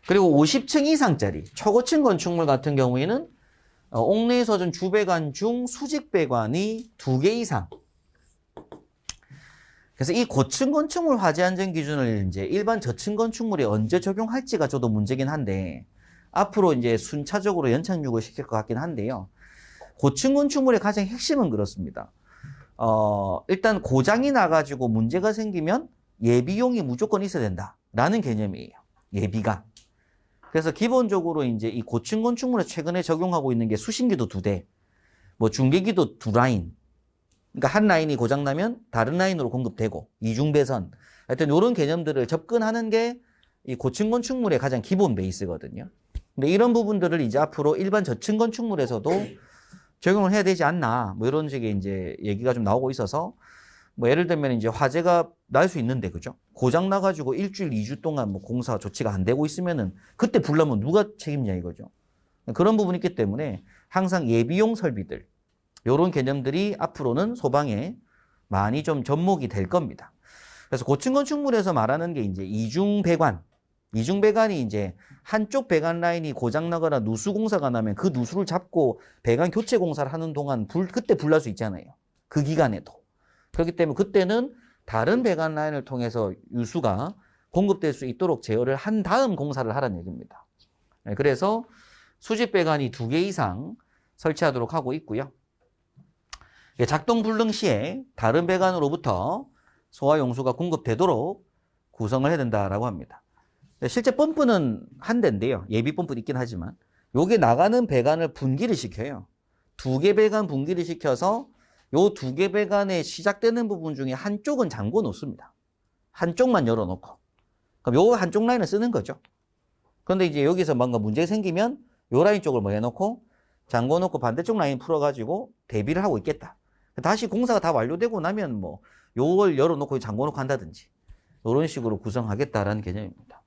그리고 50층 이상짜리 초고층 건축물 같은 경우에는 옥내서전 주배관 중 수직배관이 2개 이상. 그래서 이 고층 건축물 화재 안전 기준을 이제 일반 저층 건축물에 언제 적용할지가 저도 문제긴 한데 앞으로 이제 순차적으로 연착륙을 시킬 것 같긴 한데요. 고층 건축물의 가장 핵심은 그렇습니다. 일단 고장이 나가지고 문제가 생기면 예비용이 무조건 있어야 된다라는 개념이에요. 예비가. 그래서 기본적으로 이제 이 고층 건축물에 최근에 적용하고 있는 게 수신기도 2대, 뭐 중계기도 2라인. 그러니까 한 라인이 고장나면 다른 라인으로 공급되고, 이중배선. 하여튼 이런 개념들을 접근하는 게 이 고층 건축물의 가장 기본 베이스거든요. 근데 이런 부분들을 이제 앞으로 일반 저층 건축물에서도 적용을 해야 되지 않나, 뭐 이런 식의 이제 얘기가 좀 나오고 있어서, 뭐 예를 들면 이제 화재가 날 수 있는데, 그죠? 고장 나가지고 일주일, 2주 동안 뭐 공사 조치가 안 되고 있으면은 그때 불나면 누가 책임냐 이거죠. 그런 부분이 있기 때문에 항상 예비용 설비들, 요런 개념들이 앞으로는 소방에 많이 좀 접목이 될 겁니다. 그래서 고층 건축물에서 말하는 게 이제 이중배관이 이제 한쪽 배관 라인이 고장나거나 누수 공사가 나면 그 누수를 잡고 배관 교체 공사를 하는 동안 그때 불날 수 있잖아요. 그 기간에도. 그렇기 때문에 그때는 다른 배관 라인을 통해서 유수가 공급될 수 있도록 제어를 한 다음 공사를 하라는 얘기입니다. 그래서 수직 배관이 2개 이상 설치하도록 하고 있고요. 작동 불능 시에 다른 배관으로부터 소화 용수가 공급되도록 구성을 해야 된다라고 합니다. 실제 펌프는 한 대인데요. 예비 펌프도 있긴 하지만 요게 나가는 배관을 분기를 시켜요. 2개 배관 분기를 시켜서 요 2개 배관에 시작되는 부분 중에 한쪽은 잠궈 놓습니다. 한쪽만 열어놓고. 그럼 요 한쪽 라인을 쓰는 거죠. 그런데 이제 여기서 뭔가 문제가 생기면 요 라인 쪽을 뭐 해놓고 잠궈 놓고 반대쪽 라인 풀어가지고 대비를 하고 있겠다. 다시 공사가 다 완료되고 나면 뭐 요걸 열어놓고 잠궈 놓고 한다든지 이런 식으로 구성하겠다라는 개념입니다.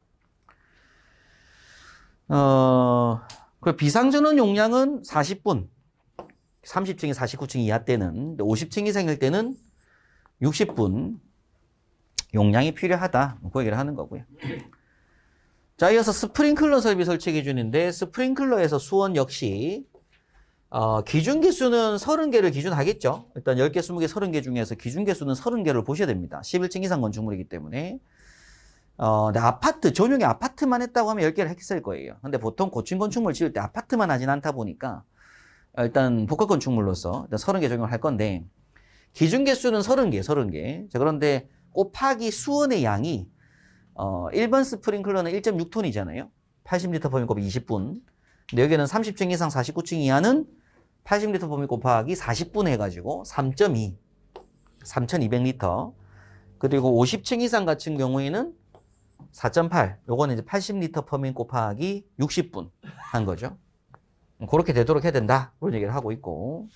그 비상전원 용량은 40분. 30층이 49층 이하 때는, 50층 이상일 때는 60분 용량이 필요하다. 그 얘기를 하는 거고요. 자, 이어서 스프링클러 설비 설치 기준인데, 스프링클러에서 수원 역시, 기준 개수는 30개를 기준하겠죠. 일단 10개, 20개, 30개 중에서 기준 개수는 30개를 보셔야 됩니다. 11층 이상 건축물이기 때문에. 근데 아파트, 전용의 아파트만 했다고 하면 10개를 했을 거예요. 근데 보통 고층 건축물 지을 때 아파트만 하진 않다 보니까, 일단 복합 건축물로서 일단 30개 적용을 할 건데, 기준 개수는 30개. 자, 그런데 곱하기 수원의 양이, 일반 스프링클러는 1.6톤이잖아요. 80리터 범위 곱하기 20분. 근데 여기는 30층 이상 49층 이하는 80리터 범위 곱하기 40분 해가지고 3.2, 3,200리터. 그리고 50층 이상 같은 경우에는 4.8, 요거는 이제 80리터 범위 곱하기 60분 한 거죠. 그렇게 되도록 해야 된다. 그런 얘기를 하고 있고.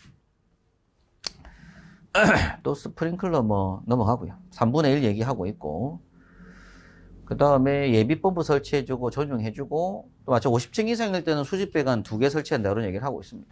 또 스프링클러 뭐 넘어가고요. 3분의 1 얘기하고 있고. 그 다음에 예비 펌프 설치해주고 전용해주고 또 마찬가지 50층 이상일 때는 수직 배관 2개 설치한다. 이런 얘기를 하고 있습니다.